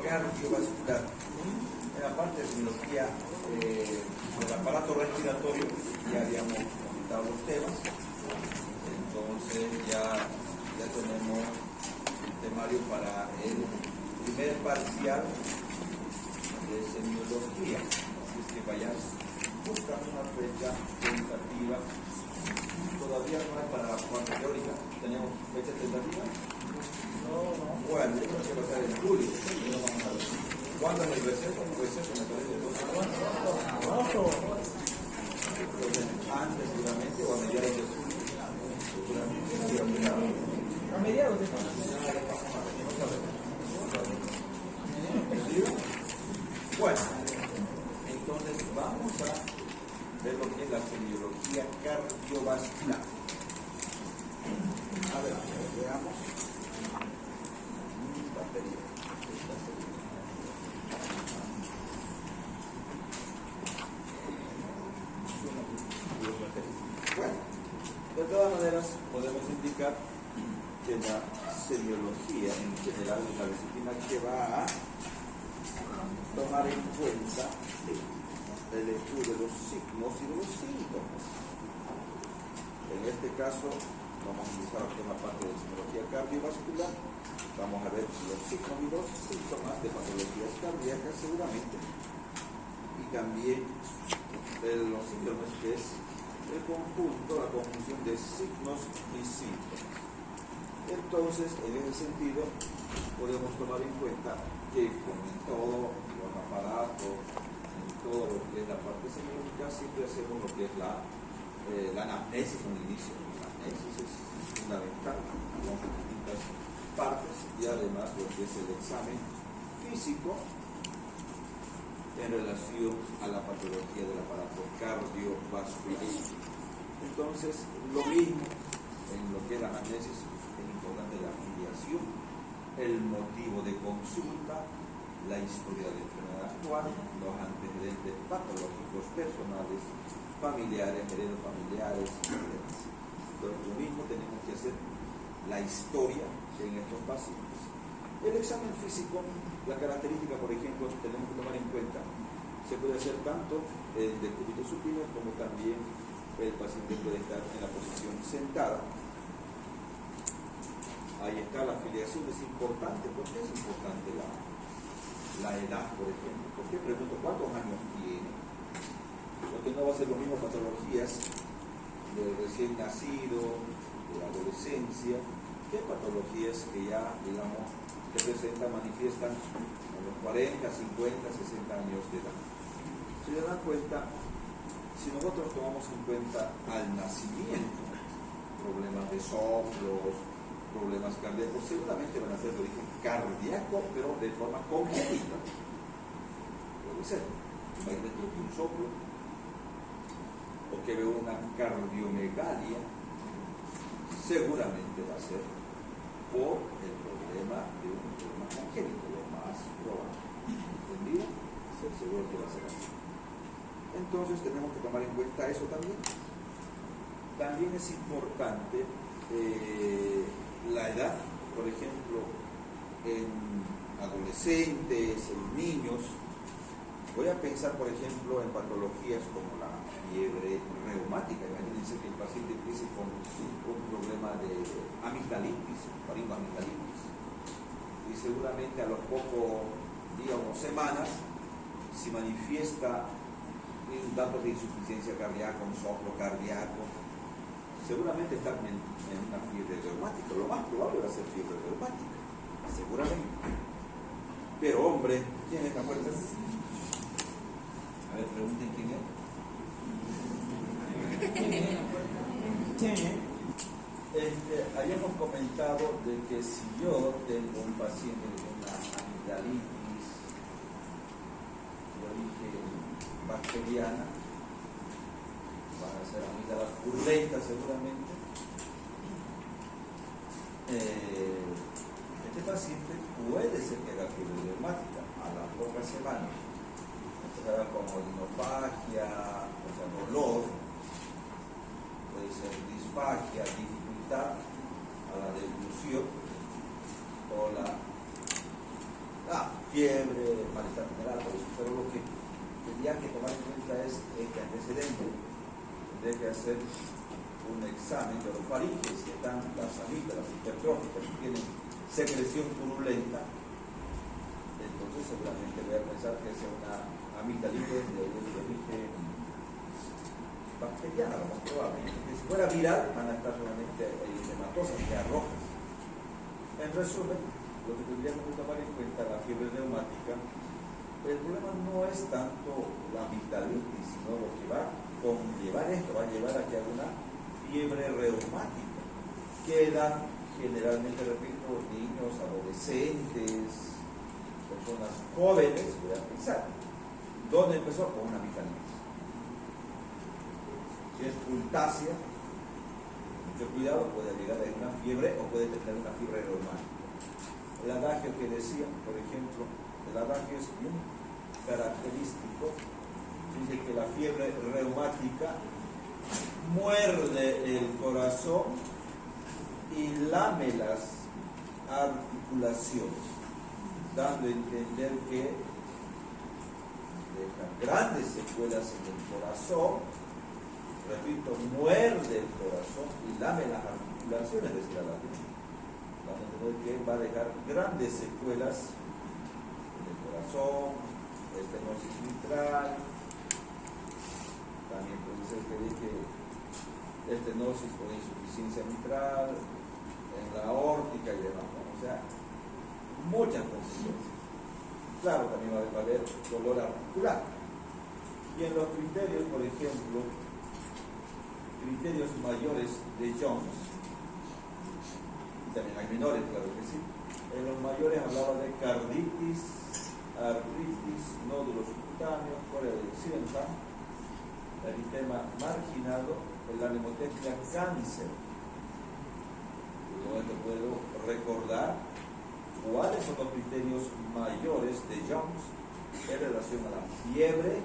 cardiovascular. En la parte de semiología del aparato respiratorio ya habíamos comentado los temas, entonces ya tenemos el temario para el primer parcial de semiología, así es que vayan buscando una fecha tentativa. Todavía no es para la parte teórica. ¿Tenemos fecha tentativa? No. Bueno, yo creo que va a ser en julio. Vamos a ver. ¿Cuándo es el receso? El receso me parece que entonces, antes seguramente o a mediados de julio. Seguramente. A mediados de julio. Bueno, entonces vamos a ver lo que es la semiología cardiovascular. A ver, veamos. Batería. Bueno, de todas maneras podemos indicar que la semiología en general es la disciplina que va a tomar en cuenta el estudio de los signos y de los síntomas. En este caso, vamos a utilizar aquí una parte de semiología cardiovascular. Vamos a ver los signos y los síntomas de patologías cardíacas seguramente. Y también los síntomas, que es el conjunto, la conjunción de signos y síntomas. Entonces, en ese sentido, podemos tomar en cuenta que como en todo los aparatos, en todo lo que es la parte semiológica, siempre hacemos lo que es la anamnesis en el inicio. La anamnesis es fundamental con distintas partes y además lo que es el examen físico en relación a la patología del aparato cardiovascular. Entonces, lo mismo en lo que es la anamnesis, es importante la afiliación, el motivo de consulta, la historia de la enfermedad actual, los antecedentes patológicos personales, familiares, heredofamiliares, etc. Entonces, lo mismo tenemos que hacer la historia en estos pacientes. El examen físico, la característica, por ejemplo, tenemos que tomar en cuenta, se puede hacer tanto el decúbito supino como también el paciente puede estar en la posición sentada. Ahí está la afiliación, es importante. ¿Por qué es importante la edad, por ejemplo? ¿Por qué pregunto cuántos años tiene? Porque no va a ser lo mismo patologías de recién nacido, de adolescencia, que patologías que ya, digamos, que presentan, manifiestan a los 40, 50, 60 años de edad. Si se dan cuenta, si nosotros tomamos en cuenta al nacimiento, problemas de soplos, problemas cardíacos, seguramente van a ser de origen cardíaco, pero de forma congénita. Puede ser. Imagínate que un soplo, o que veo una cardiomegalia, seguramente va a ser por el problema de un problema congénito, lo más probable. ¿Entendido? Seguro que va a ser así. Entonces tenemos que tomar en cuenta eso también. También es importante la edad, por ejemplo, en adolescentes, en niños. Voy a pensar, por ejemplo, en patologías como la fiebre reumática. Imagínense que el paciente empiece con un problema de amigdalitis, faringoamigdalitis, y seguramente a los pocos días o semanas se manifiesta un dato de insuficiencia cardíaca, un soplo cardíaco. Seguramente está en una fiebre reumática. Lo más probable va a ser fiebre reumática, seguramente. Pero hombre, ¿quién es la puerta? A ver, pregunten quién es. Habíamos comentado de que si yo tengo un paciente con una amigdalitis de origen bacteriana, van a ser amígdalas purulentas seguramente, este paciente puede ser que haga fiebre reumática a las pocas semanas. Empezará con odinofagia, o sea, dolor, puede ser disfagia, dificultad a la deglución o la fiebre, malestar general, por eso. Pero lo que tendría que tomar en cuenta es este antecedente. Tendría que hacer un examen de los faringes, si están las amígdalas hipertróficas, que tienen secreción purulenta, entonces seguramente voy a pensar que sea una amigdalitis de origen bacteriana, lo más probable. Que si fuera viral, van a estar solamente eritematosas, ya rojas. En resumen, lo que tendríamos que tomar en cuenta la fiebre reumática, el problema no es tanto la amigdalitis, sino lo que va a conllevar esto, va a llevar a que haya una fiebre reumática. Quedan generalmente, repito, niños, adolescentes, personas jóvenes, voy a pensar. ¿Dónde empezó? Con una amigdalitis. Si es pultácea, mucho cuidado, puede llegar a una fiebre o puede tener una fiebre reumática. El adagio que decía, por ejemplo, el adagio es bien característico, dice que la fiebre reumática muerde el corazón y lame las articulaciones, dando a entender que deja grandes secuelas en el corazón. Repito, muerde el corazón y lame las articulaciones, decía la gente. Vamos a entender que va a dejar grandes secuelas en el corazón, estenosis mitral, también puede ser que deje estenosis o insuficiencia mitral, en la aórtica y demás, ¿no? O sea, muchas consecuencias. Claro, también va a haber dolor articular. Y en los criterios, por ejemplo, criterios mayores de Jones, y también hay menores, claro que sí. En los mayores hablaba de carditis, artritis, nódulos subcutáneos, corea de occidental, eritema marginado, la mnemotecnia cáncer. Con esto puedo recordar cuáles son los criterios mayores de Jones en relación a la fiebre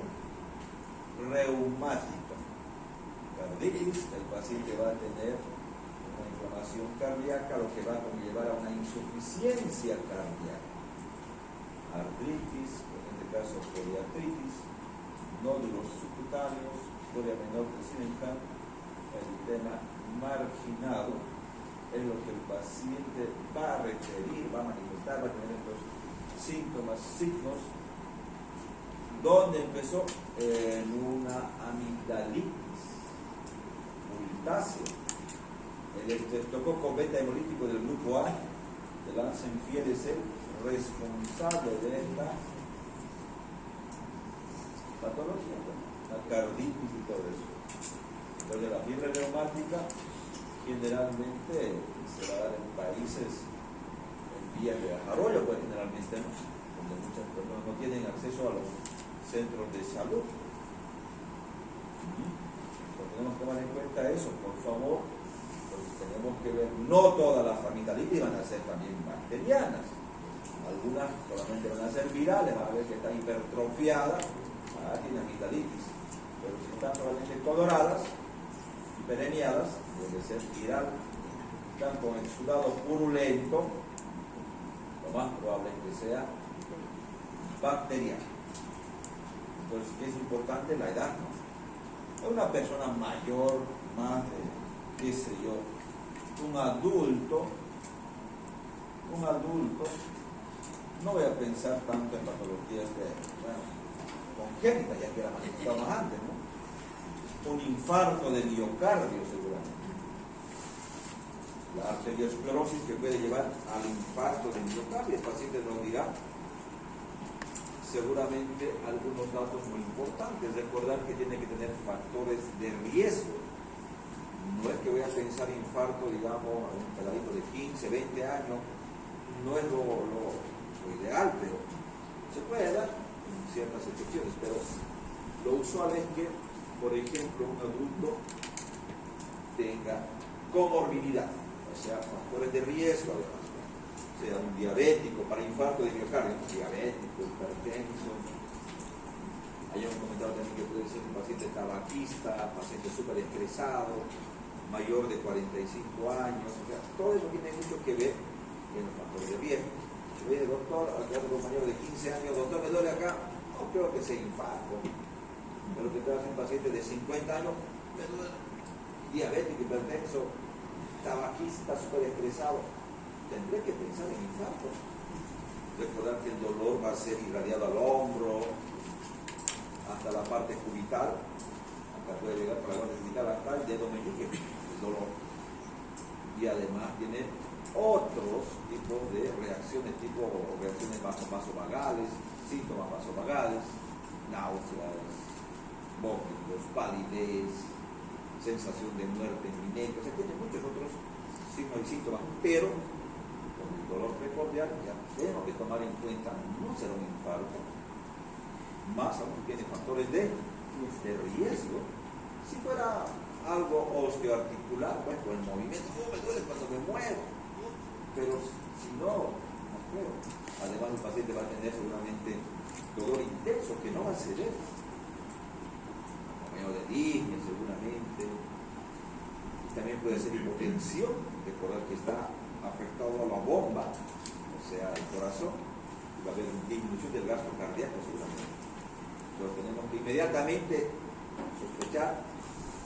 reumática. Carditis, el paciente va a tener una inflamación cardíaca, lo que va a conllevar a una insuficiencia cardíaca. Artritis, en este caso poliartritis, nódulos subcutáneos, corea menor occidental, el tema marginado es lo que el paciente va a referir, va a manifestar, va a tener estos síntomas, signos. ¿Dónde empezó? En una amigdalitis pultácea. El estreptococo beta hemolítico del grupo A, del Hansen-Fiel, es el responsable de esta patología, la carditis y todo eso. Entonces la fiebre reumática generalmente se va a dar en países en vías de desarrollo, pues generalmente no, donde muchas personas no tienen acceso a los centros de salud. Tenemos que tomar en cuenta eso, por favor, porque tenemos que ver, no todas las amigdalitis van a ser también bacterianas, algunas solamente van a ser virales, van a ver que está hipertrofiada, tiene amigdalitis, pero si están solamente coloradas, hiperemiadas, debe ser viral, están con exudado purulento, lo más probable es que sea bacteriano. Entonces, ¿qué es importante? La edad, ¿no? Una persona mayor, más de, qué sé yo, un adulto, no voy a pensar tanto en patologías congénitas, ya que la manifestamos antes, ¿no? Un infarto de miocardio seguramente. La arteriosclerosis que puede llevar al infarto de miocardio, el paciente nos dirá seguramente algunos datos muy importantes. Recordar que tiene que tener factores de riesgo. No es que voy a pensar infarto, digamos, a un peladito de 15, 20 años, no es lo ideal, pero se puede dar en ciertas excepciones. Pero lo usual es que, por ejemplo, un adulto tenga comorbidad, o sea, factores de riesgo, además, sea un diabético para infarto de miocardio, diabético, hipertenso. Hayamos comentado también que puede ser un paciente tabaquista, paciente súper estresado, mayor de 45 años, o sea, todo eso tiene mucho que ver en los factores de riesgo. Oye, doctor, acá otro compañero de 15 años, doctor, me duele acá. No creo que sea infarto. Pero que tengas un paciente de 50 años, me duele. Diabético, hipertenso, tabajista, súper estresado. Tendré que pensar en infarto. Recordar que el dolor va a ser irradiado al hombro, hasta la parte cubital, hasta puede llegar por la parte cubital hasta el dedo meñique, el dolor. Y además tiene otros tipos de reacciones, tipo reacciones vasovagales, síntomas vasovagales, náuseas, vómitos, palidez, sensación de muerte inminente, o sea, tiene muchos otros signos y síntomas, pero con el dolor precordial ya tenemos que tomar en cuenta, no será un infarto, más aún tiene factores de riesgo. Si fuera algo osteoarticular, bueno, el movimiento, me duele cuando me muevo, pero si no, no creo. Además el paciente va a tener seguramente dolor intenso que no va a ceder, acompañado de disnea seguramente, y también puede ser hipotensión, recordar que está afectado a la bomba, o sea, el corazón, y va a haber una disminución del gasto cardíaco seguramente. Entonces tenemos que inmediatamente sospechar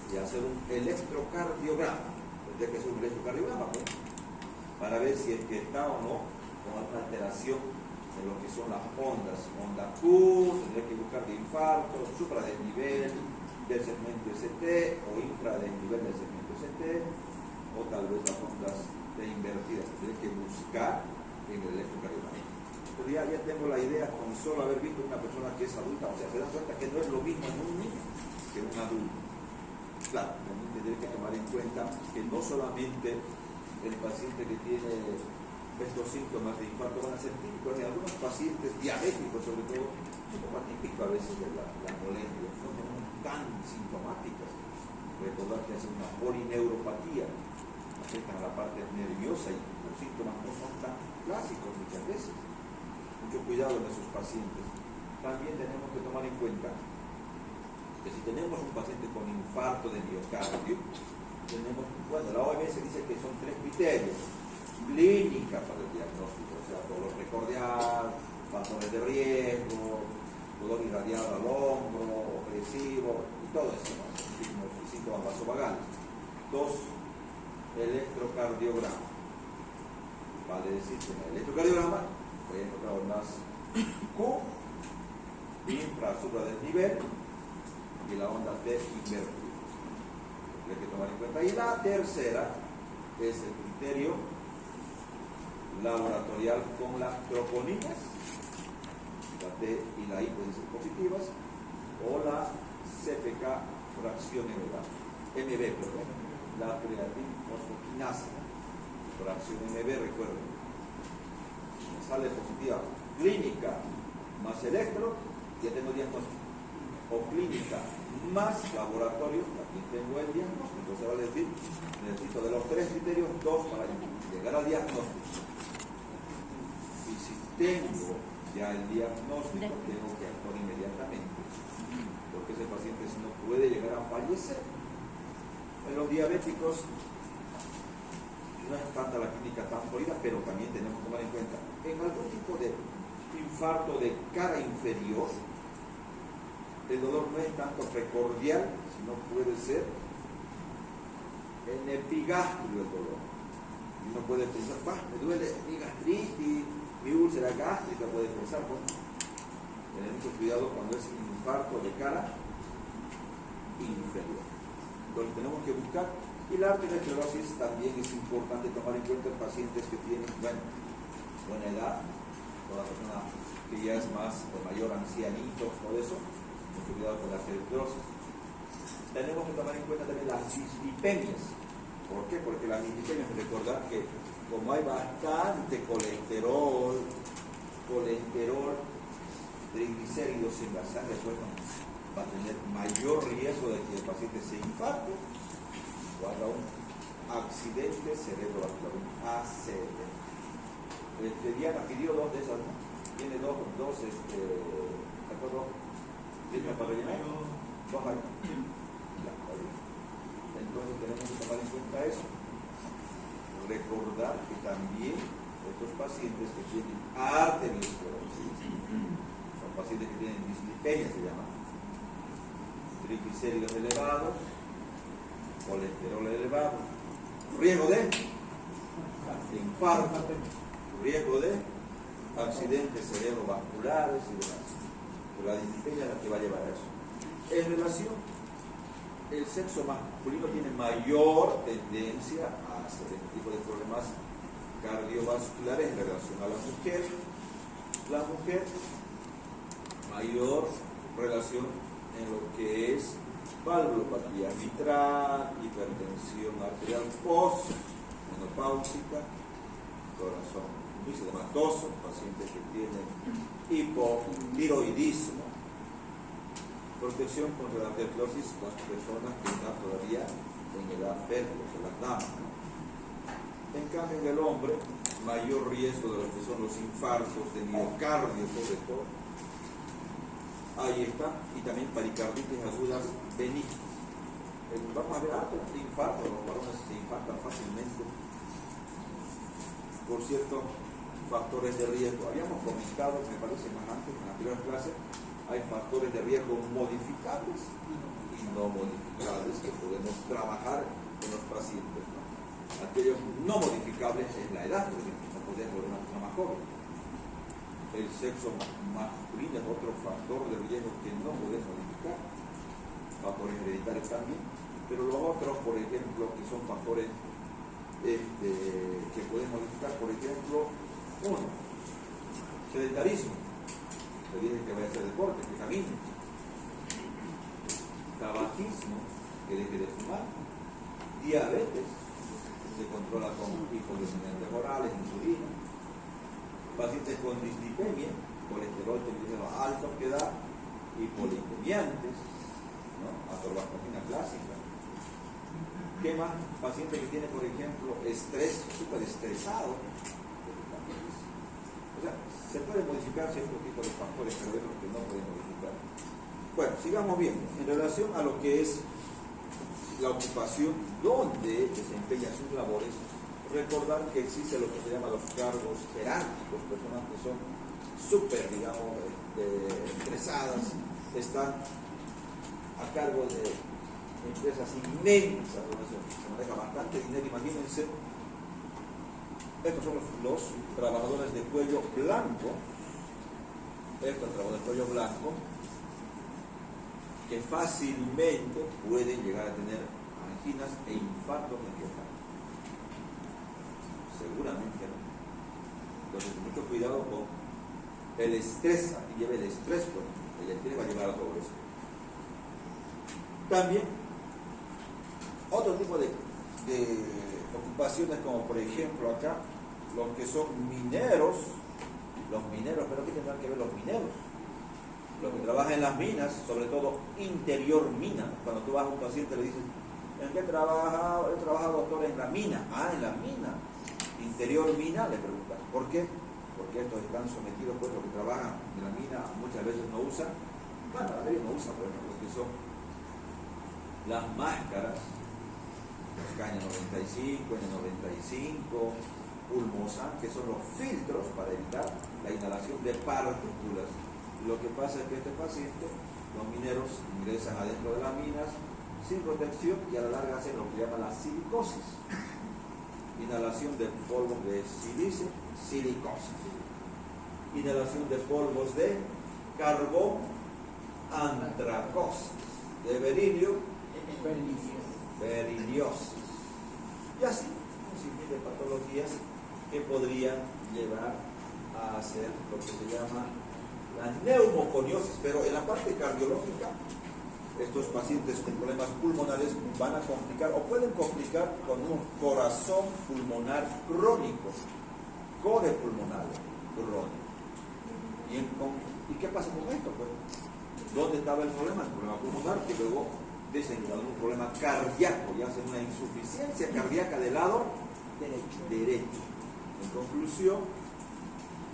y hacer un electrocardiograma, tendría que ser un electrocardiograma, ¿no? Para ver si es que está o no con alguna alteración de lo que son las ondas, onda Q, tendría que buscar de infarto, supradesnivel del segmento ST o infradesnivel del segmento ST, o tal vez las ondas de invertidas, tendría que buscar en el electrocardiograma. Pero ya tengo la idea con solo haber visto una persona que es adulta, o sea, se dan cuenta que no es lo mismo en un niño que en un adulto. Claro, también tendré que tomar en cuenta que no solamente el paciente que tiene estos síntomas de infarto van a ser típicos, en algunos pacientes diabéticos sobre todo, un poco atípico a veces de la molécula, no son tan sintomáticas. Recordar que hace una polineuropatía, afectan a la parte nerviosa y los síntomas no son tan clásicos muchas veces. Mucho cuidado en esos pacientes. También tenemos que tomar en cuenta que si tenemos un paciente con infarto de miocardio, tenemos, bueno, la OMS dice que son 3 criterios: clínica para el diagnóstico, o sea, dolor precordial, factores de riesgo, dolor irradiado al hombro, opresivo, y todo eso, ¿no? Signos y síntomas vasovagales. 2, electrocardiograma. Vale decir que en el electrocardiograma voy a encontrar ondas Q, infra-supradesnivel, y la onda T invertida. Hay que tomar en cuenta. Y la tercera es el criterio laboratorial con las troponinas, la T y la I pueden ser positivas, o la CPK fracción MB, perdón, la creatinfosfoquinasa, fracción MB, recuerden, sale positiva clínica más electro, ya tengo diagnóstico, o clínica más laboratorio, aquí tengo el diagnóstico. Se va a decir, necesito de los 3 criterios 2 para llegar al diagnóstico. Y si tengo ya el diagnóstico, tengo que actuar inmediatamente, porque ese paciente no puede llegar a fallecer. En los diabéticos no es tanta la clínica tan sólida, pero también tenemos que tomar en cuenta en algún tipo de infarto de cara inferior, el dolor no es tanto precordial, sino puede ser en epigastrio el dolor. Uno puede pensar, me duele mi gastritis, mi úlcera gástrica, puede pensar, bueno, tener mucho cuidado cuando es un infarto de cara inferior. Entonces tenemos que buscar. Y la arteriosclerosis también es importante tomar en cuenta en pacientes que tienen, buena edad, toda persona que ya es más o mayor ancianito, todo eso, mucho cuidado con la arteriosclerosis. Tenemos que tomar en cuenta también las dislipemias. ¿Por qué? Porque las dislipemias, recordar que como hay bastante colesterol, triglicéridos en la sangre, pues va a tener mayor riesgo de que el paciente se infarte o haga un accidente cerebrovascular, un ACV. Diana pidió 2 de esas, ¿no? Tiene dos, ¿de acuerdo? ¿Tiene para rellenar? 2 ahí. Ya, está bien. Entonces tenemos que tomar en cuenta eso. Recordar que también estos pacientes que tienen arteriosclerosis, son pacientes que tienen dislipemia, se llama, triglicéridos elevados, colesterol elevado, riesgo de infarto, riesgo de accidentes cerebrovasculares y demás. Pero la dislipemia es la que va a llevar a eso. En relación, el sexo masculino tiene mayor tendencia a hacer este tipo de problemas cardiovasculares en relación a la mujer. La mujer, mayor relación en lo que es valvulopatía mitral, hipertensión arterial post-menopáusica, corazón misedematoso, pacientes que tienen hipotiroidismo, protección contra la arteriosclerosis, las personas que están todavía en edad fértil, o las damas, ¿no? En cambio, en el hombre, mayor riesgo de lo que son los infartos de miocardio, sobre todo. Ahí está, y también pericarditis agudas benignas. Vamos a ver, el infarto, los varones se infartan fácilmente. Por cierto, factores de riesgo. Habíamos comentado, me parece más antes, en la anterior clase, hay factores de riesgo modificables y no modificables que podemos trabajar en los pacientes, ¿no? Aquellos no modificables es la edad, por ejemplo, no podemos ver una persona más joven. El sexo masculino es otro factor de riesgo que no podemos modificar. Factores hereditarios también, pero los otros, por ejemplo, que son factores que podemos modificar, por ejemplo, uno, sedentarismo, le dije que vaya a hacer deporte, que camine, tabaquismo, que deje de fumar, diabetes, se controla con hipoglucemiantes orales, insulina, pacientes con dislipemia, colesterol alto que da, hipolipemiantes, ¿no? Atorvastatina clásica. ¿Qué más? Paciente que tiene, por ejemplo, estrés, súper estresado. O sea, se puede modificar ciertos tipos de factores, pero hay otros que no pueden modificar. Bueno, sigamos bien. En relación a lo que es la ocupación donde desempeña sus labores, recordar que existe lo que se llama los cargos jerárquicos, personas que son súper, digamos, estresadas, están a cargo de empresas inmensas, donde se maneja bastante dinero. Imagínense, estos son los trabajadores de cuello blanco, estos trabajadores de cuello blanco, que fácilmente pueden llegar a tener anginas e infartos de miocardio. Seguramente no. Entonces, mucho cuidado con el estrés, aquí lleva el estrés, pues, el estrés va a llevar a todo eso. También, otro tipo de ocupaciones, como por ejemplo acá, los que son mineros, pero ¿qué tendrán que ver los mineros? Los que trabajan en las minas, sobre todo interior mina. Cuando tú vas a un paciente le dices, ¿en qué trabaja? He trabajado, doctor, en la mina. Ah, en la mina. Interior mina, le preguntan. ¿Por qué? Porque estos están sometidos, pues los que trabajan en la mina muchas veces no usan, bueno, la mayoría no usan, por ejemplo, lo que son las máscaras, los KN95, N95, Pulmosan, que son los filtros para evitar la inhalación de partículas. Lo que pasa es que este paciente, los mineros ingresan adentro de las minas sin protección y a la larga hacen lo que llama la silicosis. Inhalación de polvos de silicio, silicosis. Inhalación de polvos de carbón, antracosis. De berilio, beriliosis. Y así, un sinfín de patologías que podrían llevar a hacer lo que se llama la neumoconiosis, pero en la parte cardiológica, estos pacientes con problemas pulmonares van a complicar o pueden complicar con un corazón pulmonar crónico, core pulmonar crónico. ¿Y qué pasa con esto? Pues, ¿dónde estaba el problema? El problema pulmonar, que luego desencadenó un problema cardíaco y hace una insuficiencia cardíaca del lado derecho. En conclusión,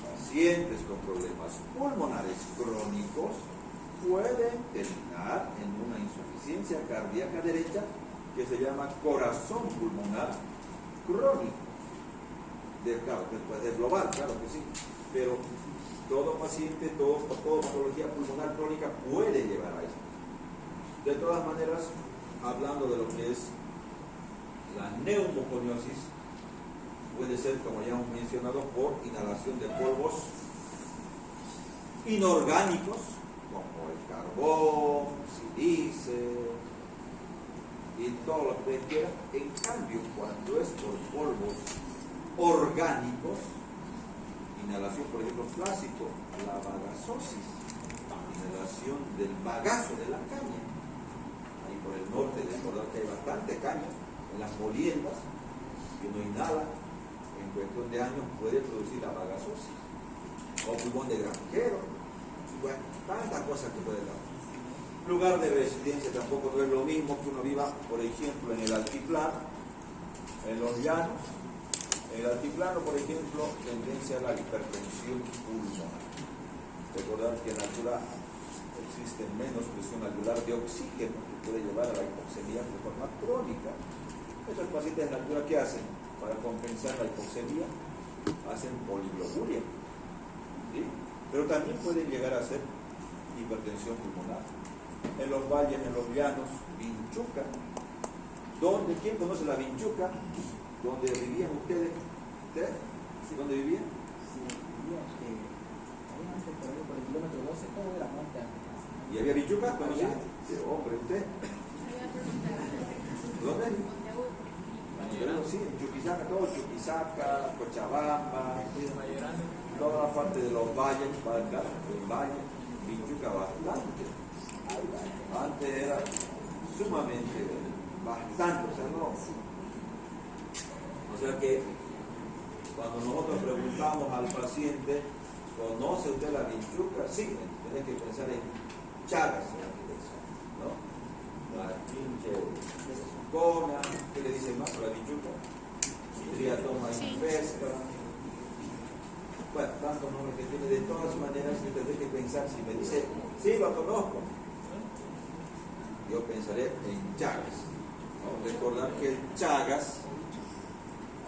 pacientes con problemas pulmonares crónicos pueden terminar en una insuficiencia cardíaca derecha que se llama corazón pulmonar crónico. claro, puede ser global, claro que sí, pero todo paciente, toda patología pulmonar crónica puede llevar a esto. De todas maneras, hablando de lo que es la neumoconiosis, puede ser, como ya hemos mencionado, por inhalación de polvos inorgánicos, como el carbón, sílice y todo lo que quiera. En cambio, cuando es por polvos orgánicos, inhalación, por ejemplo, clásico, la bagasosis, inhalación del bagazo de la caña. Ahí por el norte, recordar que hay bastante caña en las moliendas, que uno inhala, en cuestión de años puede producir la bagasosis, o pulmón de granjero, y bueno, tantas cosas que puede dar. Lugar de residencia tampoco no es lo mismo que uno viva, por ejemplo, en el altiplano, en los llanos. En el altiplano, por ejemplo, tendencia a la hipertensión pulmonar. Recordar que en la altura existe menos presión alveolar de oxígeno, que puede llevar a la hipoxemia de forma crónica. Estos pacientes en la altura, ¿qué hacen? Para compensar la hipoxemia, hacen poligloburia. ¿Sí? Pero también pueden llegar a ser hipertensión pulmonar. En los valles, en los llanos, vinchuca. ¿Dónde? ¿Quién conoce la vinchuca? ¿Dónde vivían ustedes? ¿Ustedes? ¿Sí? ¿Dónde vivían? Sí, vivía ahí antes por el kilómetro 12, todo era monte antes. ¿Y había vinchuca? ¿Conocía? Sí, hombre, ¿usted? ¿Dónde? Sí, en Chuquisaca, todo Chuquisaca, Cochabamba, toda la parte de los valles, claro, el valle, vinchuca bastante. Antes era sumamente bastante, o sea, no. O sea que cuando nosotros preguntamos al paciente, ¿conoce usted la vinchuca? Sí, tiene que pensar en Chagas, ¿no? La pinche cona, ¿qué le dicen más a la vinchuca? Triatoma infesta. Bueno, tantos nombres que tiene. De todas maneras, yo tendré que pensar, si me dice, sí, lo conozco, yo pensaré en Chagas. ¿No? Recordar que el Chagas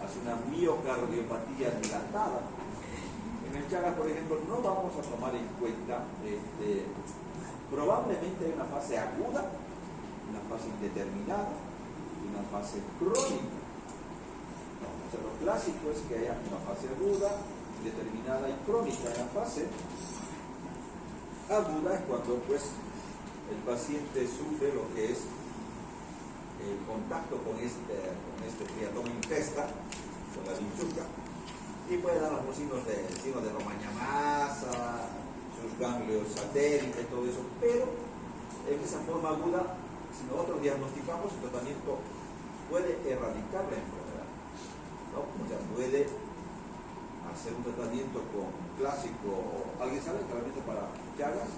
hace una miocardiopatía dilatada. En el Chagas, por ejemplo, no vamos a tomar en cuenta, probablemente hay una fase aguda, una fase indeterminada y una fase crónica. No, o sea, lo clásico es que haya una fase aguda, determinada y crónica. En la fase aguda es cuando pues el paciente sufre lo que es el contacto con este triatoma infesta, con la vinchuca, y puede dar los signos de Romaña-Maza, sus ganglios satélites, todo eso, pero en esa forma aguda, si nosotros diagnosticamos, el tratamiento puede erradicar la enfermedad, ¿no? O sea, puede hacer un tratamiento con clásico. ¿Alguien sabe el tratamiento para Chagas?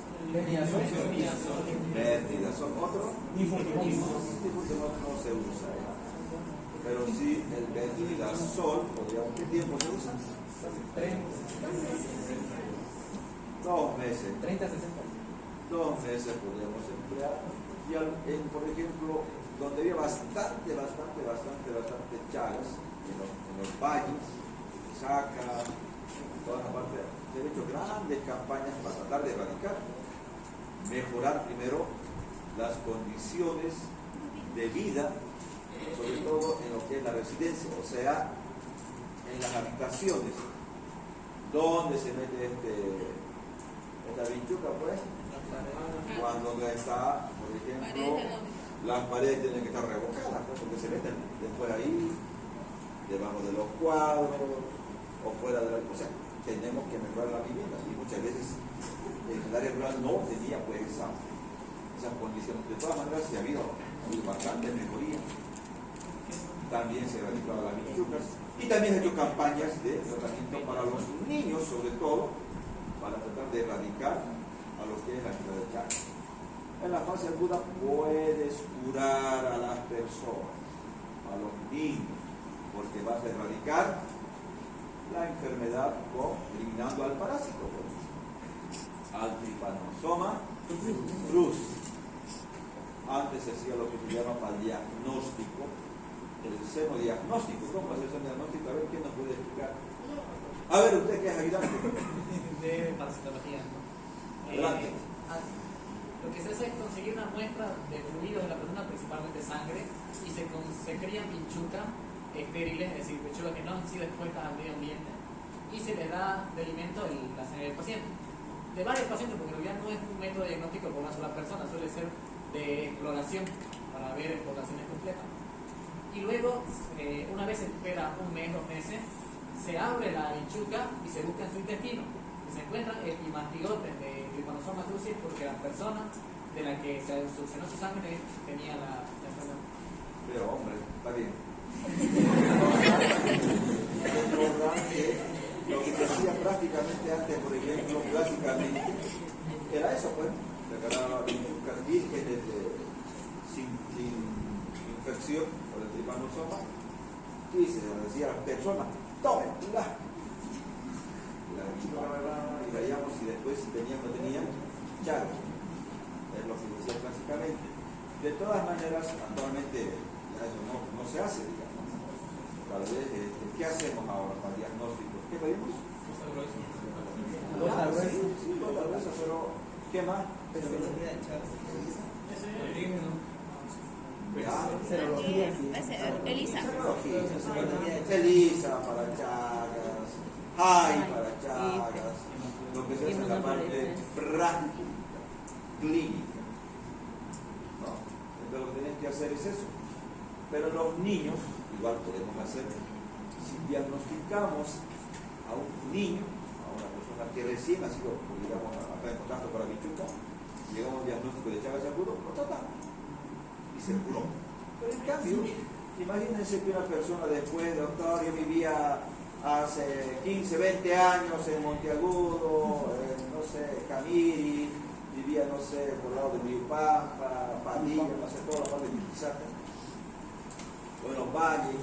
Metridazol. ¿Otro? Difustimod no se usa, pero sí el metridazol. ¿Qué tiempo se usa? 2 meses. 30 a 60. 2 meses podríamos emplear. Y por ejemplo, donde había bastante Chagas, en los valles, Saca, toda la parte, se han hecho grandes campañas para tratar de erradicar, mejorar primero las condiciones de vida, sobre todo en lo que es la residencia, o sea, en las habitaciones, donde se mete esta vinchuca, pues, cuando está, por ejemplo, las paredes tienen que estar revocadas, pues, porque se meten después ahí, debajo de los cuadros, o fuera de la... O sea, tenemos que mejorar la vivienda, y muchas veces el área rural no tenía pues esas condiciones. De todas maneras, sí ha habido bastante mejoría. También se erradicaron las vinchucas, y también se han hecho campañas de tratamiento para los niños, sobre todo, para tratar de erradicar a lo que es la enfermedad de Chagas. En la fase aguda puedes curar a las personas, a los niños, porque vas a erradicar la enfermedad eliminando al parásito, al trypanosoma cruzi. Antes se hacía lo que se llama para diagnóstico, el seno diagnóstico. ¿Cómo es el seno diagnóstico? A ver, ¿quién nos puede explicar? A ver, usted que es ayudante. De parasitología, ¿no? Adelante. Lo que se hace es conseguir una muestra de fluidos de la persona, principalmente sangre, y se crían pinchucas estériles, es decir, pinchucas que no han sido expuestas al medio ambiente, y se les da de alimento la sangre del paciente. De varios pacientes, porque en realidad no es un método diagnóstico por una sola persona, suele ser de exploración para ver exploraciones completas. Y luego, una vez se espera un mes, 2 meses, se abre la pinchuca y se busca en su intestino. Se encuentran epimastigotes de Trypanosoma cruzi porque la persona de la que se succionó su sangre tenía la enfermedad. Pero hombre, está bien. Recordar que lo que se hacía prácticamente antes, por ejemplo, clásicamente, era eso, pues, regalar pinchucas vírgenes sin infección por el Trypanosoma, y se decía a la persona, tómenla. Y veíamos si después si tenían o no tenían chagas. Es lo que decía clásicamente. De todas maneras, actualmente ya eso no se hace, digamos. Tal vez, ¿qué hacemos ahora para diagnósticos? ¿Qué pedimos? Gota gruesa. Sí, gota gruesa, pero ¿qué más? Serología. Elisa. Elisa para chagas, hay para chagas, lo que se hace en la parte práctica, clínica. ¿No? Entonces lo que tienen que hacer es eso. Pero los niños, igual podemos hacer, si diagnosticamos a un niño, a una persona que recién ha sido, digamos, acá en contacto con la bichuca, llegamos a un diagnóstico de Chagas agudo, lo tratamos y se curó. Pero en cambio, imagínense que una persona después, doctor, yo vivía hace 15, 20 años en Monteagudo, no sé, Camiri, vivía, no sé, por el lado de Riupampa, Padilla, no sé, toda la parte de Miquizaca, o en los valles,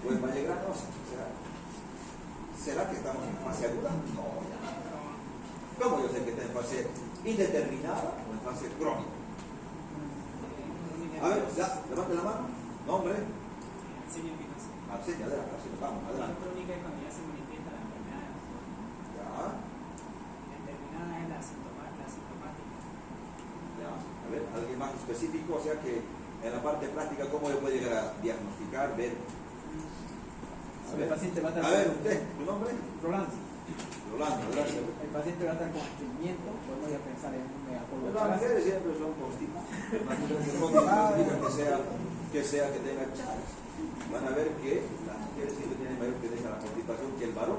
o en Valle Grande, no sé, ¿será que estamos en fase aguda? No, ya no. ¿Cómo yo sé que está en fase indeterminada o en fase crónica? A ver, ya, levante la mano. Nombre. Absenia, adelante, vamos, adelante. Crónica es cuando ya se manifiesta la enfermedad. Ya, Determinada es la sintomática. ya. A ver, alguien más específico, o sea que en la parte práctica, ¿cómo le puede llegar a diagnosticar, ver? El paciente va a estar A ver, usted, ¿tu nombre? Rolando. Rolando, gracias. El paciente va a estar con estreñimiento, podemos ya pensar en un polvo de Las chagas. mujeres siempre son constipadas. Que sea que tenga chagas. Van a ver que las mujeres siempre tienen mayor tendencia a la constipación que el varón.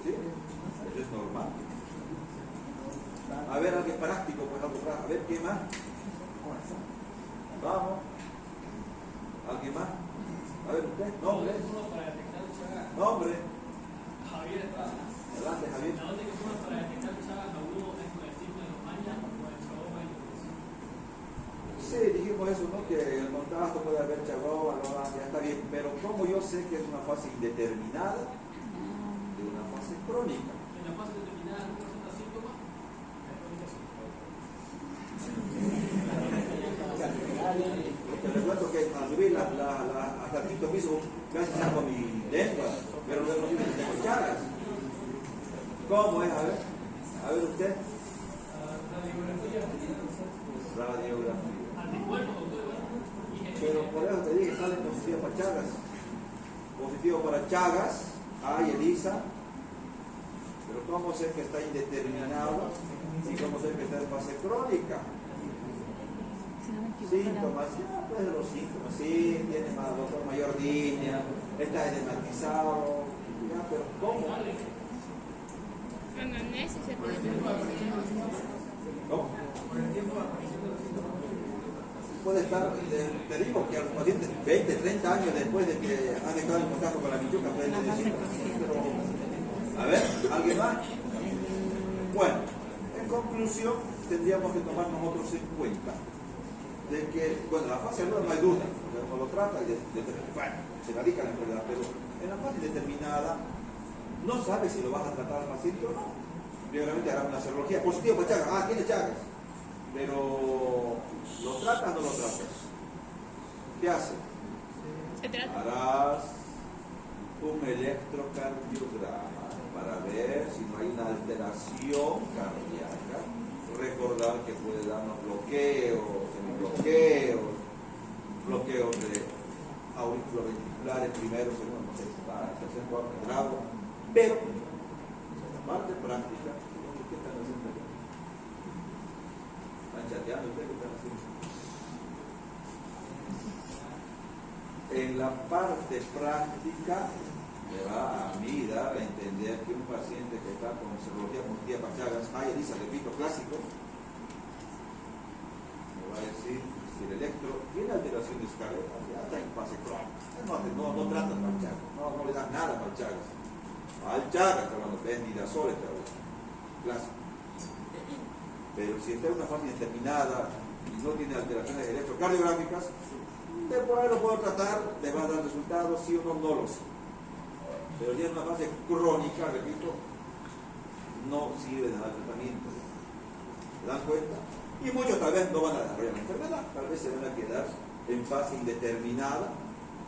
¿Sí? Eso es normal. A ver, alguien práctico, pues algo práctico. A ver, ¿qué más? Vamos. ¿Alguien más? A ver, usted. Nombre. Nombre. Javier Estrada. Adelante, Javier. La única forma para detectar chagas agudo es con el signo de Omaña o con el chagoba y Sí, dijimos eso, ¿no? Que el contacto puede haber chagoba, ya está bien. Pero ¿cómo yo sé que es una fase indeterminada de una fase crónica? en la fase determinada no presenta síntomas. Te recuerdo que al subir hasta el quinto piso casi saco mi lengua, pero luego no tengo chagas. ¿Cómo es? A ver usted. Radiografía. Pero por eso te dije, sale positivo para Chagas. Positivo para Chagas, hay Elisa. Pero ¿cómo sé que está indeterminado? ¿Y cómo sé que está en fase crónica? Síntomas, ya pues los síntomas, sí, tiene más doctor mayor línea, está edematizado, ya, pero ¿cómo? Anamnesis se puede ¿Cómo? Puede estar, te digo que a los pacientes 20, 30 años después de que han estado en contacto con la bichuca pueden tener síntomas. A ver, ¿alguien más? Bueno, en conclusión, tendríamos que tomar nosotros en cuenta de que, bueno, la fase aguda no hay duda, porque uno lo trata y bueno, se radica la enfermedad, pero en la fase determinada no sabe si lo vas a tratar al paciente o no. Primeramente hará una serología, positivo para Chagas, tiene Chagas, pero ¿lo tratas o no lo tratas? ¿Qué hace? Se trata. harás un electrocardiograma para ver si no hay una alteración cardíaca. Recordar que puede darnos bloqueos, semibloqueos, bloqueos de auriculoventriculares, primero, segundo, no sé, tercer, cuarto grado. Pero, la parte práctica, ¿qué están haciendo? ¿Están chateando ustedes? ¿Qué están haciendo? En la parte práctica me va a mí dar a entender que un paciente que está con serología positiva para Chagas, ELISA, repito, clásico, me va a decir si el electro tiene alteraciones cardíacas, ya está en fase crónica. No tratas mal Chagas, no le das nada mal Chagas. Mal Chagas, hablando de bendidazol, clásico. Pero si está en una fase indeterminada y no tiene alteraciones electrocardiográficas, de por ahí lo puedo tratar, le va a dar resultados, sí o no, no lo sé. Pero ya en una fase crónica, repito, no sirve de nada el tratamiento. ¿Se dan cuenta? Y muchos tal vez no van a desarrollar la enfermedad, tal vez se van a quedar en fase indeterminada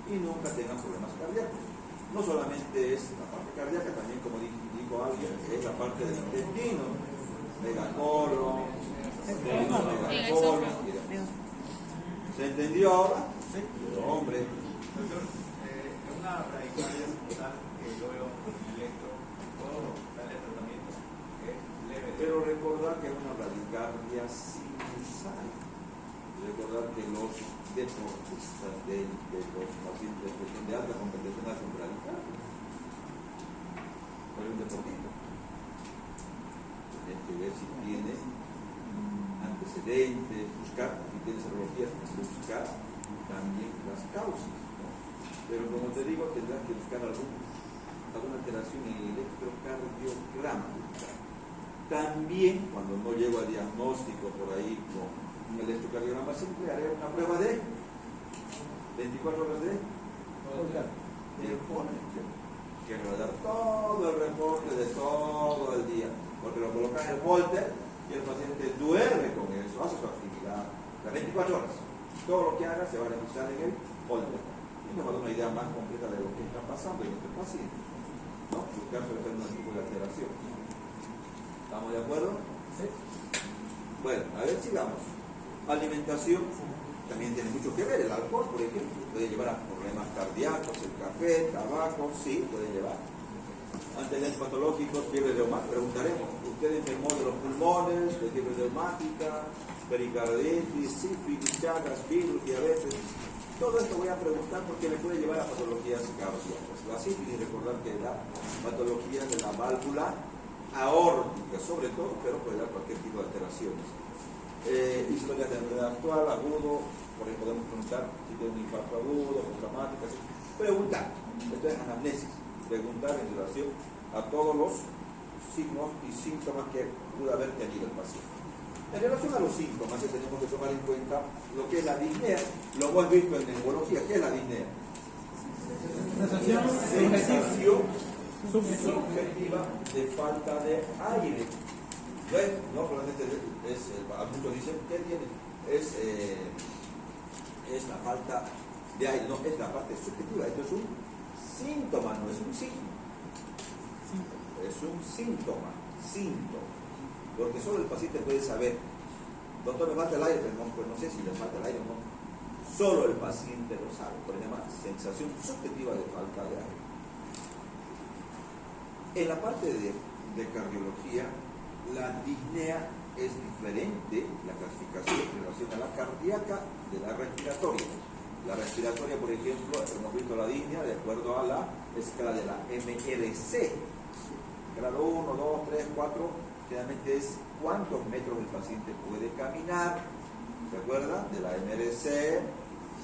y nunca tengan problemas cardíacos. No solamente es la parte cardíaca, también como dijo alguien, es la parte del intestino, megacolon, megacolon. ¿Se entendió ahora? Sí. Pero, hombre. Doctor, una bradicardia simultánea que yo veo en el electro, ¿puedo darle tratamiento? Es leve. Pero recordar que es una bradicardia sinusal. Recordar que los deportistas de los pacientes que son de alta competencia hacen bradicardia. ¿Cuál es un deportista? Tienes que ver si tiene antecedentes, buscar, si tiene serologías, buscar también las causas, ¿no? Pero como te digo, tendrás que buscar alguna alteración en el electrocardiograma. También, cuando no llego a diagnóstico por ahí con un electrocardiograma simple, haré una prueba de 24 horas de Holter, que me va a dar todo el reporte de todo el día, porque lo colocas en el Holter y el paciente duerme con eso, hace su actividad las 24 horas. Todo lo que haga se va a registrar en el Holter y nos va a dar una idea más completa de lo que está pasando en este paciente, ¿no? Buscar por ejemplo un tipo de alteración. ¿Estamos de acuerdo? Sí. Bueno, a ver, sigamos. Alimentación también tiene mucho que ver. El alcohol, por ejemplo, puede llevar a problemas cardíacos. El café, el tabaco, sí, puede llevar. Antecedentes patológicos, fiebre reumática. Preguntaremos, ¿usted enfermó de los pulmones, de fiebre reumática, pericarditis, sífilis, chagas, virus, diabetes? Todo esto voy a preguntar porque me puede llevar a patologías cardíacas. La sífilis, recordar que da patologías de la válvula aórtica, sobre todo, pero puede dar cualquier tipo de alteraciones. Historias de enfermedad actual, agudo, por ejemplo, podemos preguntar si tiene un infarto agudo, postraumática, así. Preguntar, esto es anamnesis, preguntar en relación a todos los signos y síntomas que pudo haber tenido el paciente. En relación a los síntomas que tenemos que tomar en cuenta, lo que es la disnea, lo hemos visto en neumología. ¿Qué es la disnea? Sensación subjetiva de falta de aire. No solamente muchos dicen, ¿qué tiene? Es la falta de aire, no, es la parte subjetiva. Esto es un síntoma, no es un signo. Es un síntoma, porque solo el paciente puede saber, doctor, me falta el aire, pero pues no sé si le falta el aire o no. Solo el paciente lo sabe, por eso se llama sensación subjetiva de falta de aire. En la parte de cardiología, la disnea es diferente, la clasificación en relación a la cardíaca de la respiratoria. La respiratoria, por ejemplo, hemos visto la disnea de acuerdo a la escala de la MRC. Grado 1, 2, 3, 4, generalmente es cuántos metros el paciente puede caminar. ¿Se acuerdan? De la MRC,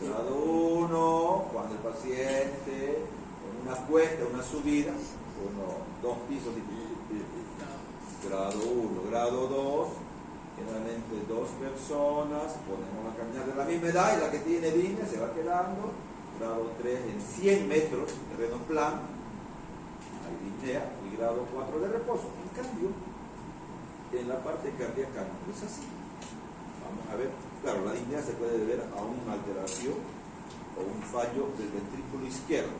grado 1, cuando el paciente en una cuesta, una subida, 2 pisos, grado 1, grado 2, generalmente 2 personas, podemos caminar de la misma edad y la que tiene línea se va quedando, grado 3 en 100 metros, terreno plano, hay disnea, y grado 4 de reposo. En cambio, en la parte cardíaca no es así. Vamos a ver, claro, la disnea se puede deber a una alteración o un fallo del ventrículo izquierdo.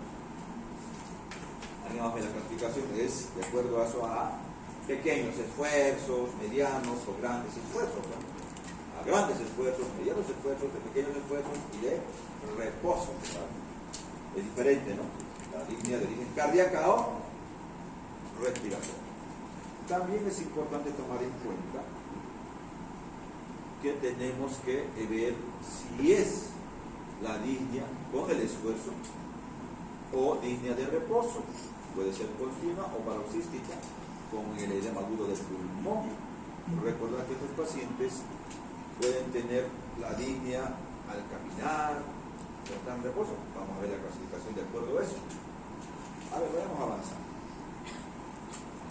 Ahí abajo la clasificación es de acuerdo a eso a pequeños esfuerzos, medianos o grandes esfuerzos, ¿no? A grandes esfuerzos, medianos esfuerzos, de pequeños esfuerzos y de reposo, ¿no? Es diferente, ¿no? La línea de origen cardíaca o respiratoria. También es importante tomar en cuenta que tenemos que ver si es la disnea con el esfuerzo o disnea de reposo. Puede ser continua o paroxística con el edema agudo del pulmón. Recordad que estos pacientes pueden tener la disnea al caminar, o están en reposo. Vamos a ver la clasificación de acuerdo a eso. A ver, vayamos a avanzar.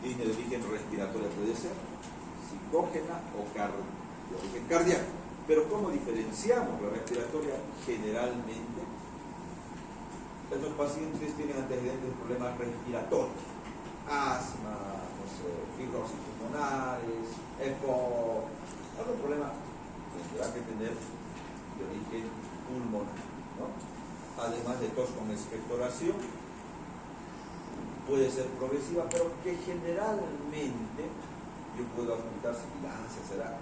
Disnea de origen respiratorio puede ser psicógena o de origen cardíaco. Pero ¿cómo diferenciamos la respiratoria? Generalmente, estos pacientes tienen antecedentes de problemas respiratorios, asma, no sé, fibrosis pulmonares, EPOC, algún problema tendrá que tener de origen pulmonar, ¿no? Además de tos con expectoración, puede ser progresiva, pero que generalmente yo puedo apuntar sibilancia, será,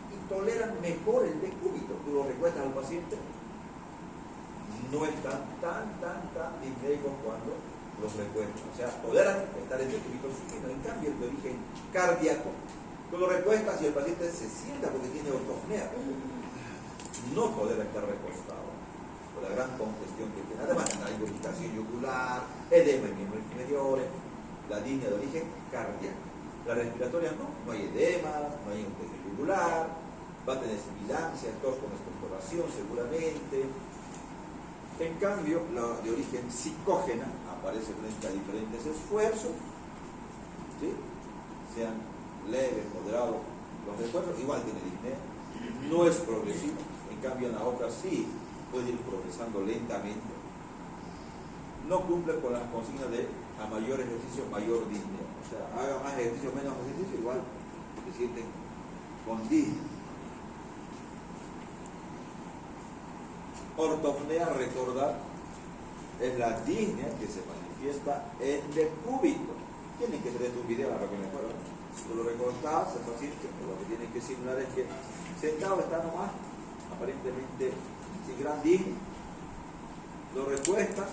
y toleran mejor el decúbito. Tú lo recuestas al paciente, no están tan disneico cuando los recuestan, o sea, toleran estar en decúbito supino. En cambio, el de origen cardíaco, tú lo recuestas y el paciente se sienta porque tiene ortopnea, no tolera estar recostado por la gran congestión que tiene. Además, hay irritación yugular, edema en miembros inferiores, la disnea de origen cardíaco. La respiratoria no hay edema, no hay infección yugular, va a tener sibilancia, tos con expectoración seguramente. En cambio, la de origen psicógena aparece frente a diferentes esfuerzos, ¿sí? Sean leves, moderados, los esfuerzos, igual tiene disnea, no es progresivo. En cambio, en la otra sí puede ir progresando lentamente. No cumple con las consignas de a mayor ejercicio, mayor disnea. O sea, haga más ejercicio, menos ejercicio, igual se sienten con disnea. Ortopnea, recordar, es la disnea que se manifiesta en decúbito. Tienen que tener un video para que me acuerden. Si lo recostás, es fácil, lo que tienen que simular es que sentado está nomás, aparentemente sin gran disnea, lo recuesta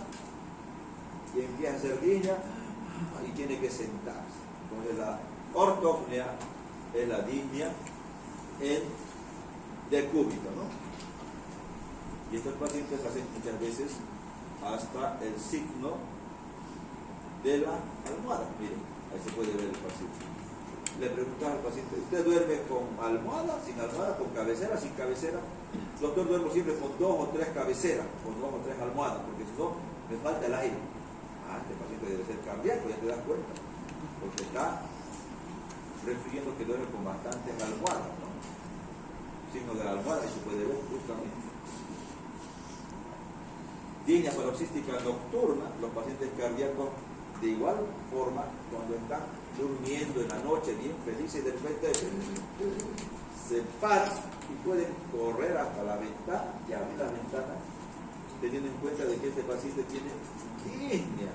y empieza a hacer disnea y tiene que sentarse. Entonces la ortopnea es la disnea en decúbito, ¿no? Y estos pacientes hacen muchas veces hasta el signo de la almohada. Miren, ahí se puede ver el paciente. Le preguntaba al paciente, ¿usted duerme con almohada, sin almohada, con cabecera, sin cabecera? Doctor, duermo siempre con 2 o 3 cabeceras, con 2 o 3 almohadas, porque si no, me falta el aire. Ah, este paciente debe ser cardíaco, ya te das cuenta, porque está refiriendo que duerme con bastantes almohadas, ¿no? Signo de la almohada, y se puede ver justamente. Disnea paroxística nocturna, los pacientes cardíacos de igual forma, cuando están durmiendo en la noche bien felices, de repente se paran y pueden correr hasta la ventana y abrir la ventana, teniendo en cuenta de que este paciente tiene disnea.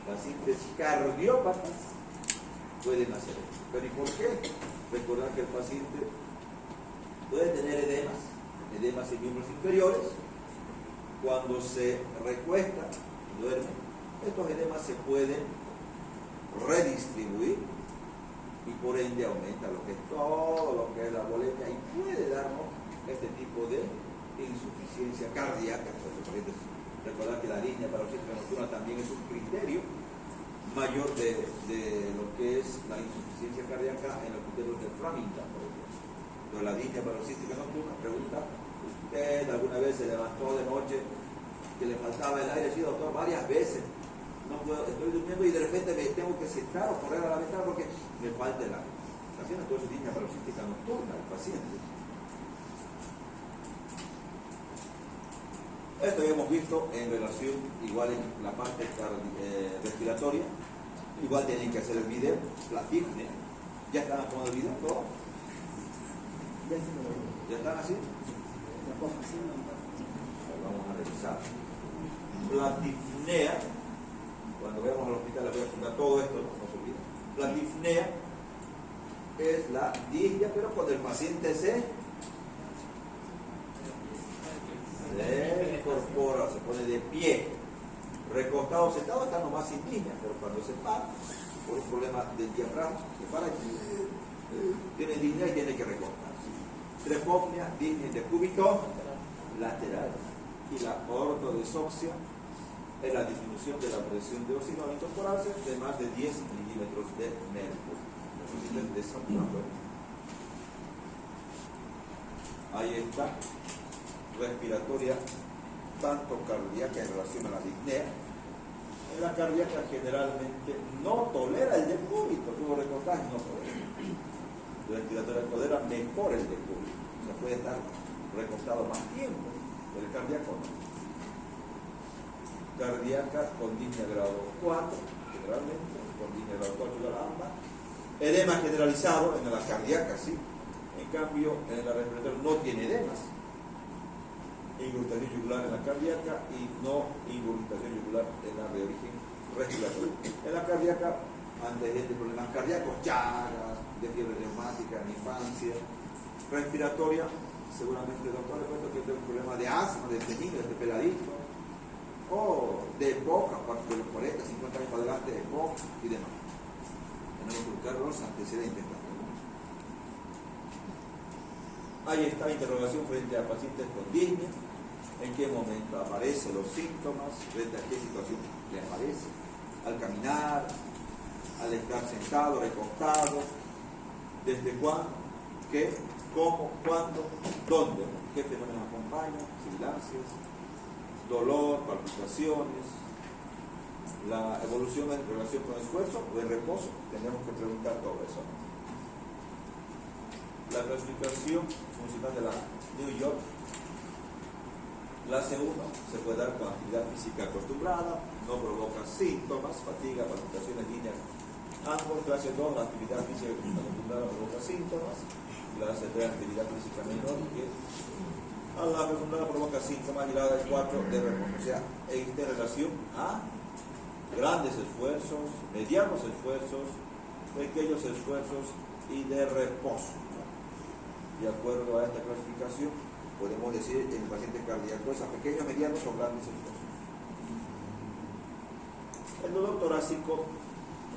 Pacientes cardiópatas pueden hacer esto. ¿Pero y por qué? Recordar que el paciente puede tener edemas en miembros inferiores. Cuando se recuesta y duerme, estos edemas se pueden redistribuir y por ende aumenta lo que es todo lo que es la boletia y puede darnos este tipo de insuficiencia cardíaca. Recordar que la línea paroxística nocturna también es un criterio mayor de lo que es la insuficiencia cardíaca en los criterios de Framingham, por ejemplo. Entonces, la línea paroxística nocturna pregunta: ¿usted alguna vez se levantó de noche que le faltaba el aire? Sí, doctor, varias veces. No puedo, estoy durmiendo y de repente me tengo que sentar o correr a la ventana porque me falta el aire. Está haciendo entonces línea paroxística nocturna el paciente. Esto ya hemos visto en relación, igual en la parte respiratoria, igual tienen que hacer el video, la disnea. ¿Ya están con el video todo? ¿Ya están así? Vamos a revisar. platifnea. Cuando vayamos al hospital les voy a contar todo esto, no se olviden. Platifnea es la disnea, pero cuando el paciente se incorpora, se pone de pie, recostado o sentado, está nomás sin disnea, pero cuando se para, por un problema del diafragma, se para y tiene disnea y tiene que recostarse. Trepopnea, disnea de cúbito lateral, y la ortodesoxia es la disminución de la presión de oxígeno al incorporarse de más de 10 milímetros de mercurio. Ahí está, respiratoria, tanto cardíaca en relación a la disnea. En la cardíaca generalmente no tolera el decúbito, tú lo recordás, no tolera. La respiratoria tolera mejor el decúbito, o sea, puede estar recostado más tiempo, el cardíaco no. Cardíaca con disnea grado 4, generalmente, con disnea grado 4 de la AMBA. Edema generalizado en la cardíaca, sí. En cambio, en la respiratoria no tiene edemas. Ingurgitación yugular en la cardíaca y no ingurgitación yugular en la de origen respiratorio. En la cardíaca, antecedentes de problemas cardíacos, llagas, de fiebre reumática en la infancia. Respiratoria, seguramente el doctor le cuento que tiene un problema de asma, de este niño, de este peladito, o de EPOC, aparte de los 40, 50 años para adelante, EPOC y demás. Tenemos que buscar los antecedentes también. Ahí está interrogación frente a pacientes con disnea. ¿En qué momento aparecen los síntomas? ¿Frente a qué situación le aparece? Al caminar, al estar sentado, recostado, ¿desde cuándo? ¿Qué? ¿Cómo? ¿Cuándo? ¿Dónde? ¿Qué fenómenos acompañan? Sibilancias, dolor, palpitaciones, la evolución en relación con esfuerzo o el reposo. Tenemos que preguntar todo eso. La clasificación funcional de la New York. Clase 1 se puede dar con actividad física acostumbrada, no provoca síntomas, fatiga, palpitaciones, líneas. Ambos. Clase 2, la actividad física acostumbrada provoca síntomas. Clase 3, actividad física menor, que a la acostumbrada provoca síntomas. Y la 4 de reposo. O sea, existe relación a grandes esfuerzos, medianos esfuerzos, pequeños esfuerzos y de reposo. De acuerdo a esta clasificación, podemos decir en el paciente cardíaco es a pequeños, medianos o grandes esfuerzos. El dolor torácico,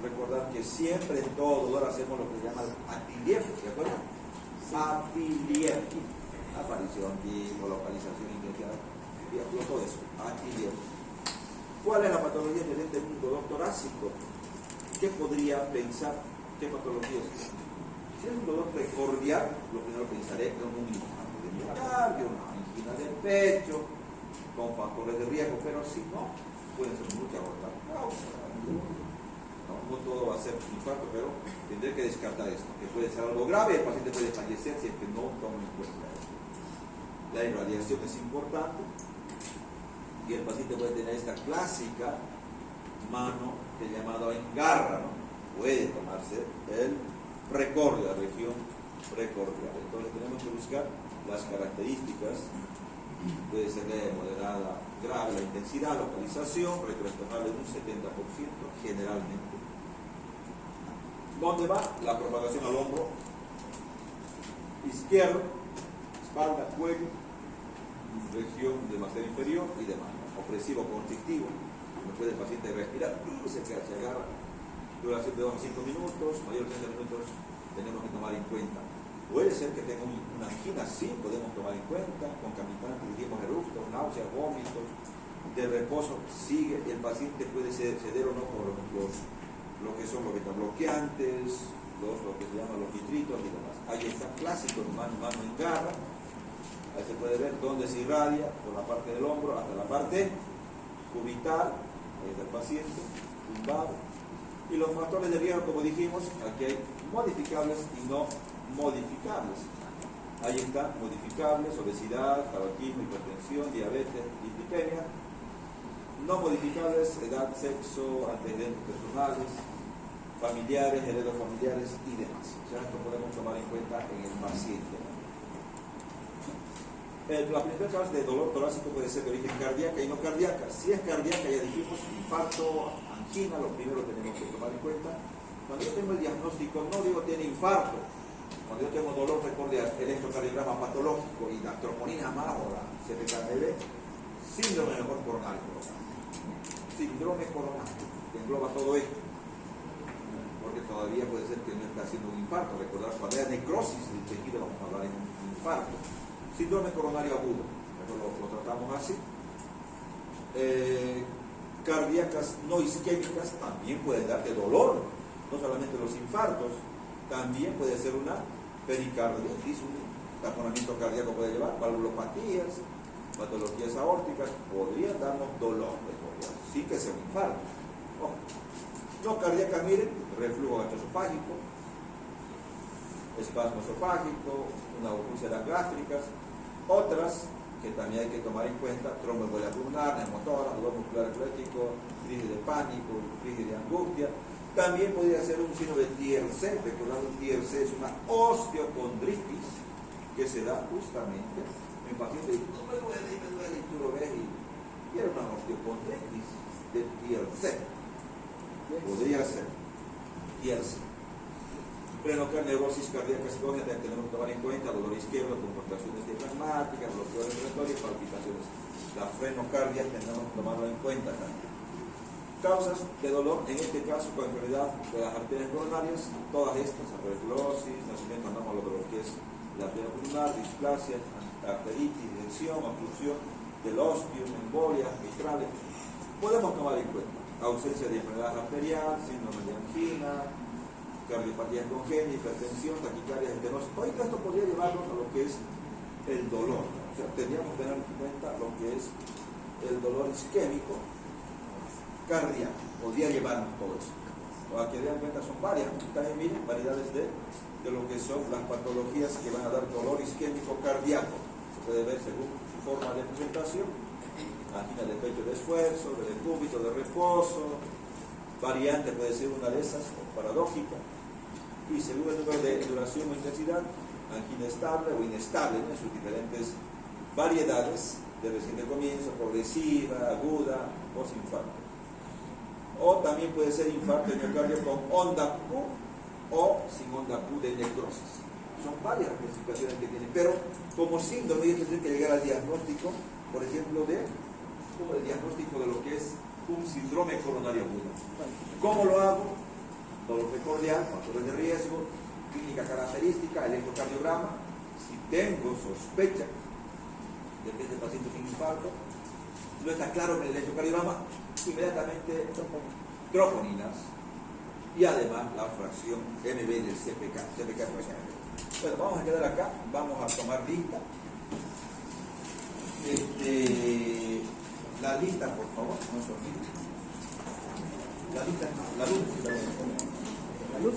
recordar que siempre en todo dolor hacemos lo que se llama ATILIEF, ¿de acuerdo? ATILIEF, aparición, tipo, localización, intensidad, todo eso, ATILIEF. ¿Cuál es la patología inherente en un dolor torácico? ¿Qué podría pensar? ¿Qué patología es? Si es un dolor precordial, lo primero que pensaré es un infarto de miocardio, una angina del pecho, con factores de riesgo, pero si no, pueden ser muchas otras causas. No todo va a ser infarto, pero tendré que descartar esto, que puede ser algo grave, el paciente puede fallecer si es que no toma en cuenta esto. La irradiación es importante y el paciente puede tener esta clásica mano que llamado engarra, ¿no? Puede tomarse el precordio, la región precordial. Entonces tenemos que buscar las características. Puede ser leve, moderada, grave la intensidad, localización, retroestomable en un 70% generalmente. ¿Dónde va? La propagación al hombro izquierdo, espalda, cuello, región del maxilar inferior y demás. Opresivo constrictivo, no puede el paciente respirar, se agarra. Duración de 2 a 5 minutos, mayor de 30 minutos tenemos que tomar en cuenta. Puede ser que tenga una angina, sí, podemos tomar en cuenta, concomitantes, dijimos eructos, náuseas, vómitos, de reposo, sigue, el paciente puede ceder o no por lo que son los betabloqueantes, lo que se llaman los nitritos y demás. Ahí está clásico, mano en garra, ahí se puede ver dónde se irradia, por la parte del hombro hasta la parte cubital, ahí está el paciente, tumbado. Y los factores de riesgo, como dijimos, aquí hay modificables y no modificables. Ahí están modificables: obesidad, tabaquismo, hipertensión, diabetes, dislipemia. No modificables: edad, sexo, antecedentes personales, familiares, herederos familiares y demás. O sea, esto podemos tomar en cuenta en el paciente. La primera causa de dolor torácico puede ser de origen cardíaca y no cardíaca. Si es cardíaca, ya dijimos, infarto, angina, lo primero tenemos que tomar en cuenta. Cuando yo tengo el diagnóstico, no digo tiene infarto. Cuando yo tengo dolor, recorde electrocardiograma patológico y la troponina más o la CPK-9, síndrome mejor coronario. Síndrome coronario, que engloba todo esto. Porque todavía puede ser que no está haciendo un infarto. Recordar, cuando haya necrosis del tejido, vamos a hablar en un infarto. Síndrome coronario agudo, lo tratamos así. Cardíacas no isquémicas también pueden darte dolor, no solamente los infartos, también puede ser una pericarditis, un taponamiento cardíaco puede llevar, valvulopatías, patologías aórticas, podrían darnos dolor, sí que sea un infarto. No cardíacas, miren, reflujo gastroesofágico, espasmo esofágico, una úlceras gástricas. Otras que también hay que tomar en cuenta: tromboembolia pulmonar, neumotórax, dolor muscular esquelético, crisis de pánico, crisis de angustia. También podría ser un signo de TIR-C. Recordad, un TIR-C es una osteocondritis que se da justamente en pacientes que no me duele, y tú lo ves y era una osteocondritis de TIR-C. Podría ser TIR-C. Neurosis cardíaca psicógena tenemos que tomar en cuenta: dolor izquierdo con contracciones diafragmáticas, bloqueo respiratorio, palpitaciones. La frenocardia tenemos que tomarlo en cuenta también. Causas de dolor, en este caso con enfermedad de las arterias coronarias, todas estas: arteriosclerosis, nacimiento anómalo de lo que es la arteria pulmonar, displasia, arteritis, dirección, obstrucción del ostium, embolias, mitrales. Podemos tomar en cuenta ausencia de enfermedad arterial, síndrome de angina, cardiopatía congénita, hipertensión, taquicardia, estenosis. Todo esto podría llevarnos a lo que es el dolor. O sea, tendríamos que tener en cuenta lo que es el dolor isquémico cardíaco. Podría llevarnos todo eso. Para que den cuenta, son varias. También miren, variedades de lo que son las patologías que van a dar dolor isquémico cardíaco. Se puede ver según su forma de presentación: angina de pecho de esfuerzo, de decúbito, de reposo. Variante puede ser una de esas, o paradójica. Y según el número de duración o intensidad, angina estable o inestable, ¿no?, en sus diferentes variedades, de reciente comienzo, progresiva, aguda, post-infarto. O también puede ser infarto de miocardio con onda Q o sin onda Q de necrosis. Son varias las clasificaciones que tienen, pero como síndrome yo tendré que llegar al diagnóstico, por ejemplo, como el diagnóstico de lo que es un síndrome coronario agudo. ¿Cómo lo hago? Dolor precordial, factores de riesgo, clínica característica, electrocardiograma. Si tengo sospecha de que este paciente tiene infarto, no está claro en el electrocardiograma, inmediatamente troponinas y además la fracción MB del CPK. Bueno, vamos a quedar acá, vamos a tomar lista. La lista, por favor, la luz. La luz.